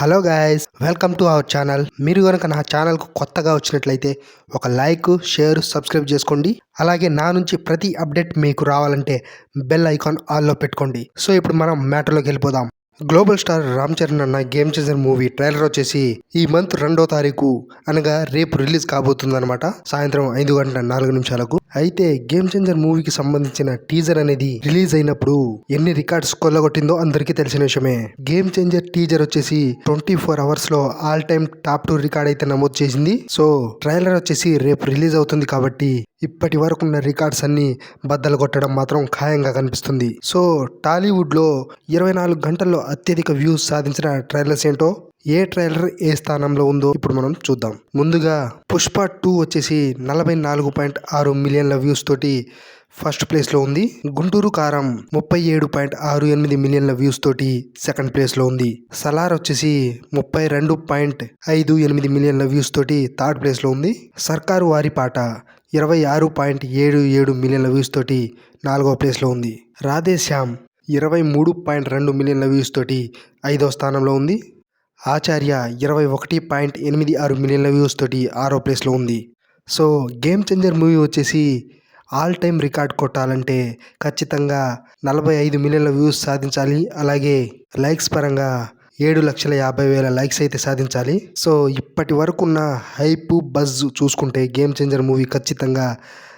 Hello guys, welcome to our channel. మీరు కనుక నా ఛానల్కు కొత్తగా వచ్చినట్లయితే ఒక లైక్, షేర్, సబ్స్క్రైబ్ చేసుకోండి. అలాగే నా నుంచి ప్రతి అప్డేట్ మీకు రావాలంటే బెల్ ఐకాన్ ఆల్లో పెట్టుకోండి. సో ఇప్పుడు మనం మ్యాటర్లోకి వెళ్ళిపోదాం. గ్లోబల్ స్టార్ రామ్ చరణ్ అన్న గేమ్ చేంజర్ మూవీ ట్రైలర్ వచ్చేసి ఈ మంత్ 2వ తారీఖు అనగా రేపు రిలీజ్ కాబోతుంది అనమాట. సాయంత్రం 5:04 అయితే గేమ్ చేంజర్ మూవీకి సంబంధించిన టీజర్ అనేది రిలీజ్ అయినప్పుడు ఎన్ని రికార్డ్స్ కొల్లగొట్టిందో అందరికీ తెలిసిన విషయమే. గేమ్ చేంజర్ టీజర్ వచ్చేసి 24 అవర్స్ లో ఆల్ టైమ్ టాప్ 2 రికార్డ్ అయితే నమోదు చేసింది. సో ట్రైలర్ వచ్చేసి రేపు రిలీజ్ అవుతుంది కాబట్టి ఇప్పటి వరకు ఉన్న రికార్డ్స్ అన్ని బద్దలు కొట్టడం మాత్రం ఖాయంగా కనిపిస్తుంది. సో టాలీవుడ్ లో 24 గంటల్లో అత్యధిక వ్యూస్ సాధించిన ట్రైలర్స్ ఏంటో, ఏ ట్రైలర్ ఏ స్థానంలో ఉందో ఇప్పుడు మనం చూద్దాం. ముందుగా పుష్ప 2 వచ్చేసి 44.6 మిలియన్ల వ్యూస్ తోటి ఫస్ట్ ప్లేస్ లో ఉంది. గుంటూరు కారం 37.68 మిలియన్ల వ్యూస్ తోటి సెకండ్ ప్లేస్ లో ఉంది. సలార్ వచ్చేసి 32.58 మిలియన్ల వ్యూస్ తోటి థర్డ్ ప్లేస్ లో ఉంది. సర్కారు వారి పాట 26.77 మిలియన్ల వ్యూస్ తోటి 4వ ప్లేస్ లో ఉంది. రాధేశ్యామ్ 23.2 మిలియన్ల వ్యూస్ తోటి 5వ స్థానంలో ఉంది. ఆచార్య 21.86 మిలియన్ల వ్యూస్ తోటి 6వ ప్లేస్లో ఉంది. సో గేమ్ చేంజర్ మూవీ వచ్చేసి ఆల్ టైమ్ రికార్డ్ కొట్టాలంటే ఖచ్చితంగా 45 మిలియన్ల వ్యూస్ సాధించాలి. అలాగే లైక్స్ పరంగా 7,50,000 లైక్స్ అయితే సాధించాలి. సో ఇప్పటి వరకు ఉన్న హైప్ బజ్ చూసుకుంటే గేమ్ చేంజర్ మూవీ ఖచ్చితంగా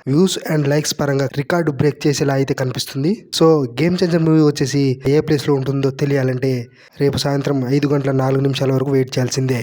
వ్యూస్ అండ్ లైక్స్ పరంగా రికార్డు బ్రేక్ చేసేలా అయితే కనిపిస్తుంది. సో గేమ్ చేంజర్ మూవీ వచ్చేసి ఏ ప్లేస్లో ఉంటుందో తెలియాలంటే రేపు సాయంత్రం 5:04 వరకు వెయిట్ చేయాల్సిందే.